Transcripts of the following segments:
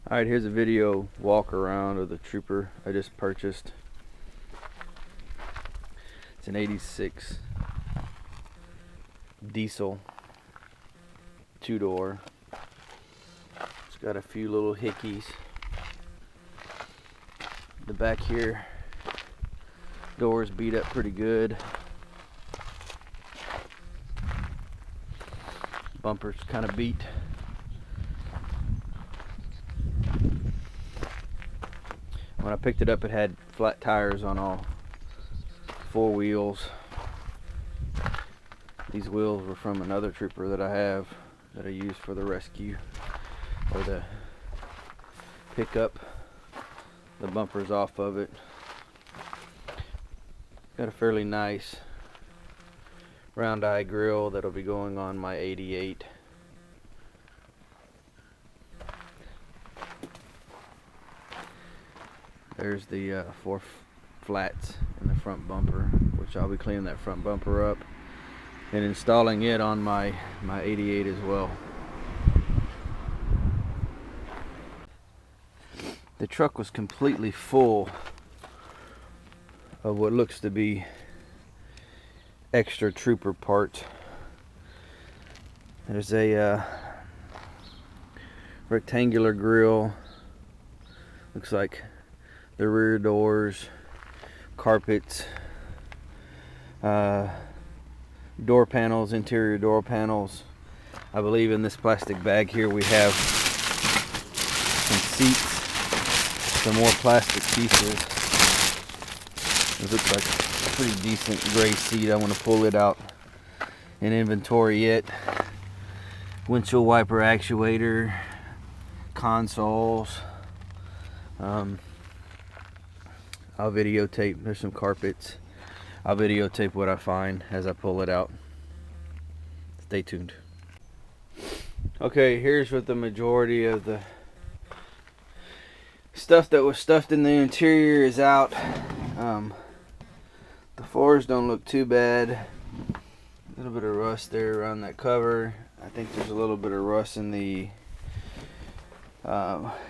Alright, here's a video walk around of the Trooper I just purchased. It's an 86 diesel 2-door. It's got a few little hickeys. The back here doors beat up pretty good. Bumper's kind of beat. When I picked it up, it had flat tires on all 4 wheels. These wheels were from another Trooper that I have that I use for the rescue or the pickup. The bumper's off of it. Got a fairly nice round eye grill that'll be going on my 88. There's the 4 flats in the front bumper, which I'll be cleaning that front bumper up and installing it on my 88 as well. The truck was completely full of what looks to be extra Trooper parts. There's a rectangular grill, looks like the rear doors, carpets, door panels, interior door panels. I believe in this plastic bag here we have some seats, some more plastic pieces. It looks like a pretty decent gray seat. I want to pull it out and inventory it. Windshield wiper actuator, consoles. I'll videotape. There's some carpets. I'll videotape what I find as I pull it out. Stay tuned. Okay, here's what the majority of the stuff that was stuffed in the interior is out. The floors don't look too bad. A little bit of rust there around that cover. I think there's a little bit of rust in the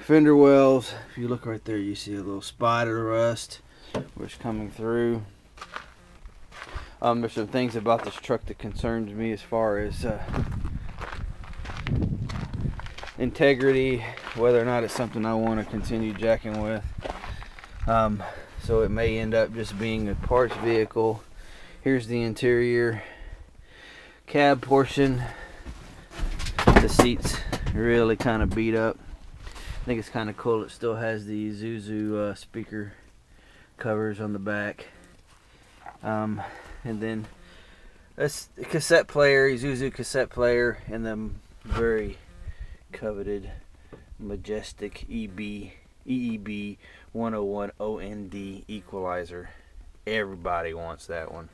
fender wells. If you look right there, you see a little spot of rust which is coming through. There's some things about this truck that concerns me as far as integrity, whether or not it's something I want to continue jacking with. So it may end up just being a parts vehicle. Here's the interior cab portion. The seats really kind of beat up. I think it's kind of cool. It still has the Isuzu speaker covers on the back. And then that's a cassette player, Isuzu cassette player, and the very coveted majestic EEB 101 OND equalizer. Everybody wants that one.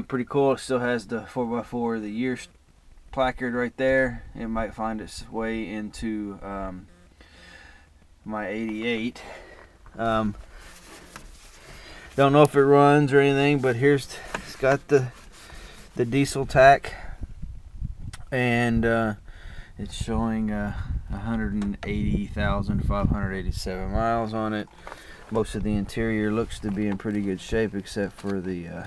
Pretty cool. It still has the 4x4 the year placard right there. It might find its way into my 88. Don't know if it runs or anything, but it's got the diesel tach, and it's showing 180,587 miles on it. Most of the interior looks to be in pretty good shape except for the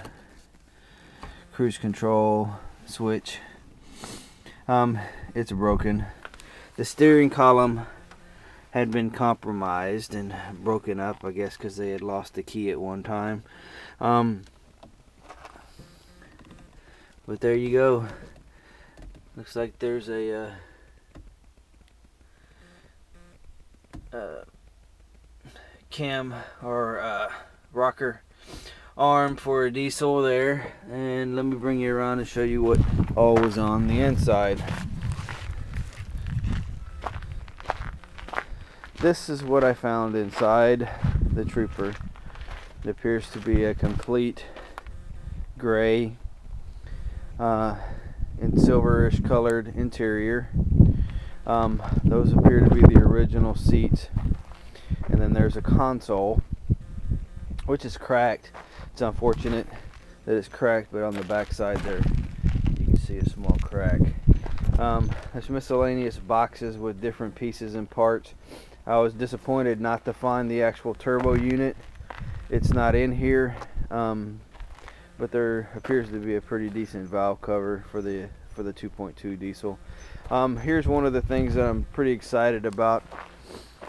cruise control switch. It's broken. The steering column had been compromised and broken up, I guess because they had lost the key at one time. But there you go. Looks like there's a cam or rocker arm for a diesel there, and let me bring you around and show you what all was on the inside. This is what I found inside the Trooper. It appears to be a complete gray and silverish colored interior. Those appear to be the original seats, and then there's a console which is cracked. It's unfortunate that it's cracked, but on the back side there you can see a small crack. There's miscellaneous boxes with different pieces and parts. I was disappointed not to find the actual turbo unit. It's not in here, but there appears to be a pretty decent valve cover for the 2.2 diesel. Here's one of the things that I'm pretty excited about,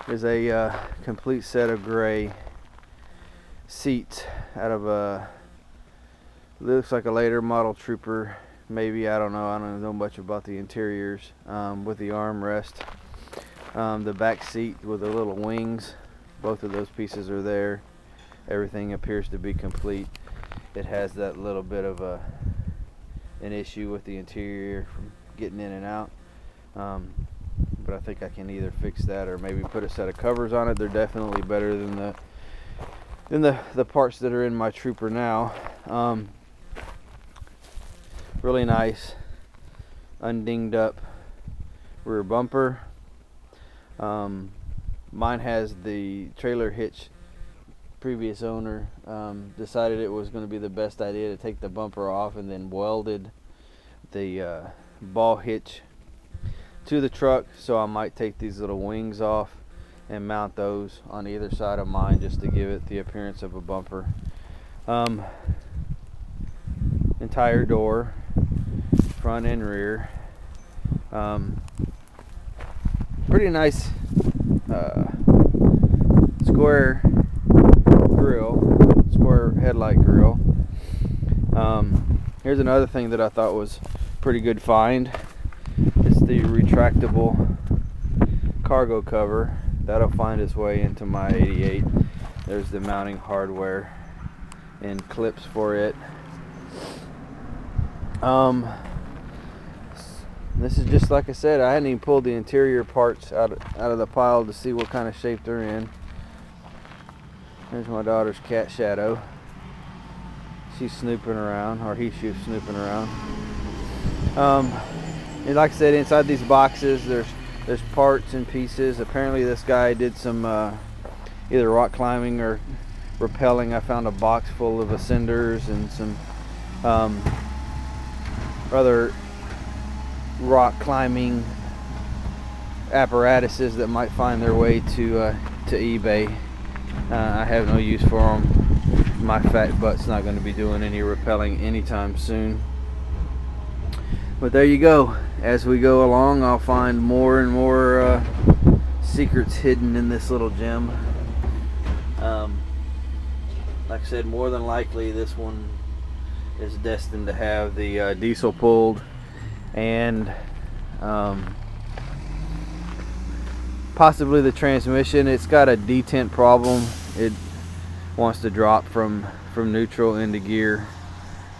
is a complete set of gray seats out of a, looks like a later model Trooper, maybe. I don't know much about the interiors. With the armrest, the back seat with the little wings, both of those pieces are there. Everything appears to be complete. It has that little bit of an issue with the interior from getting in and out, but I think I can either fix that or maybe put a set of covers on it. They're definitely better than the parts that are in my Trooper now. Really nice undinged up rear bumper. Mine has the trailer hitch. Previous owner decided it was going to be the best idea to take the bumper off and then welded the ball hitch to the truck, so I might take these little wings off and mount those on either side of mine just to give it the appearance of a bumper. Entire door, front and rear. Pretty nice square grill, square headlight grill. Here's another thing that I thought was pretty good find. It's the retractable cargo cover. That'll find its way into my 88. There's the mounting hardware and clips for it. This is just like I said, I hadn't even pulled the interior parts out of the pile to see what kind of shape they're in. There's my daughter's cat Shadow. She's snooping around, or she's snooping around. And like I said, inside these boxes there's parts and pieces. Apparently this guy did some either rock climbing or rappelling. I found a box full of ascenders and some other rock climbing apparatuses that might find their way to eBay. I have no use for them. My fat butt's not going to be doing any rappelling anytime soon. But there you go. As we go along, I'll find more and more secrets hidden in this little gem. Like I said, more than likely this one is destined to have the diesel pulled, and possibly the transmission. It's got a detent problem. It wants to drop from neutral into gear.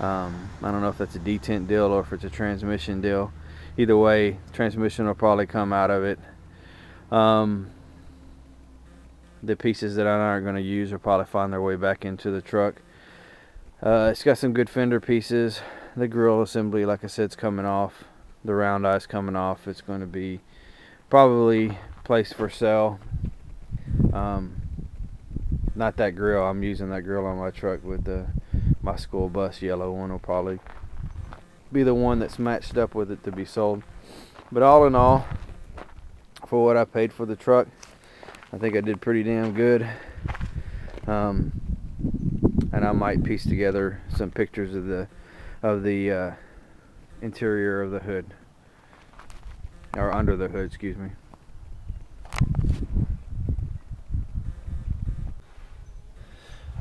I don't know if that's a detent deal or if it's a transmission deal. Either way, transmission will probably come out of it. The pieces that I aren't going to use will probably find their way back into the truck. It's got some good fender pieces. The grill assembly, like I said, is coming off. The round eye's coming off. It's going to be probably placed for sale. Not that grill. I'm using that grill on my truck with my school bus yellow one. Will probably be the one that's matched up with it to be sold. But all in all, for what I paid for the truck, I think I did pretty damn good. And I might piece together some pictures of the interior of the hood, or under the hood, excuse me.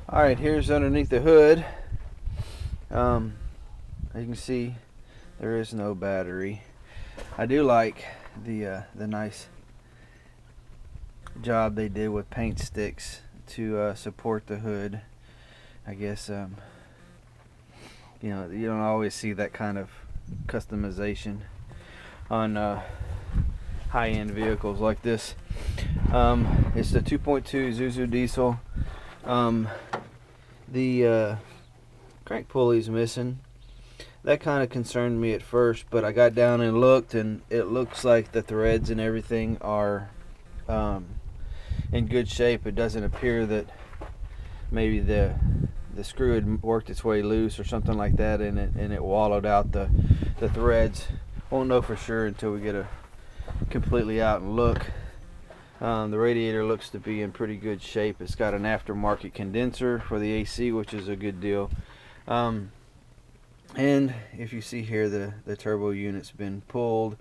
Alright, here's underneath the hood. As you can see, there is no battery. I do like the nice job they did with paint sticks to support the hood. I guess you know, you don't always see that kind of customization on high-end vehicles like this. It's the 2.2 Zuzu diesel. The crank pulley's missing. That kind of concerned me at first, but I got down and looked, and it looks like the threads and everything are in good shape. It doesn't appear that maybe the screw had worked its way loose or something like that, and it wallowed out the threads won't know for sure until we get a completely out and look. The radiator looks to be in pretty good shape. It's got an aftermarket condenser for the AC, which is a good deal. And if you see here, the turbo unit's been pulled,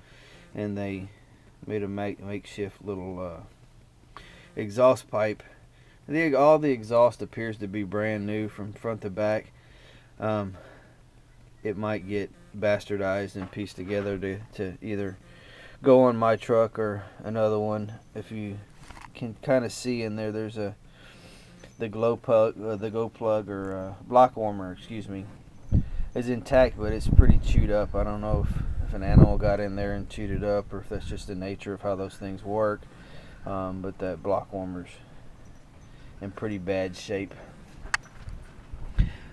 and they made a makeshift little exhaust pipe. All the exhaust appears to be brand new from front to back. It might get bastardized and pieced together to either go on my truck or another one. If you can kind of see in there, there's the glow plug, block warmer, excuse me, is intact, but it's pretty chewed up. I don't know if an animal got in there and chewed it up, or if that's just the nature of how those things work. But that block warmer's in pretty bad shape.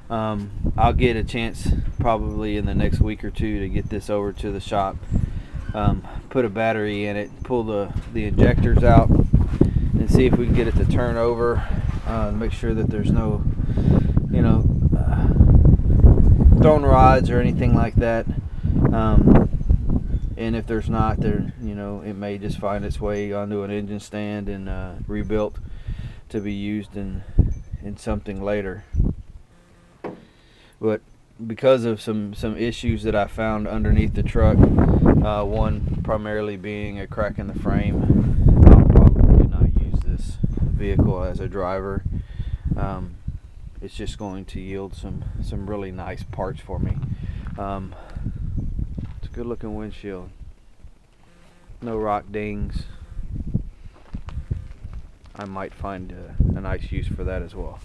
I'll get a chance probably in the next week or two to get this over to the shop, put a battery in it, pull the injectors out, and see if we can get it to turn over, make sure that there's no thrown rods or anything like that. And if there's not, it may just find its way onto an engine stand and rebuilt to be used in something later. But because of some issues that I found underneath the truck, one primarily being a crack in the frame, I'll probably not use this vehicle as a driver. It's just going to yield some really nice parts for me. It's a good looking windshield. No rock dings. I might find a nice use for that as well.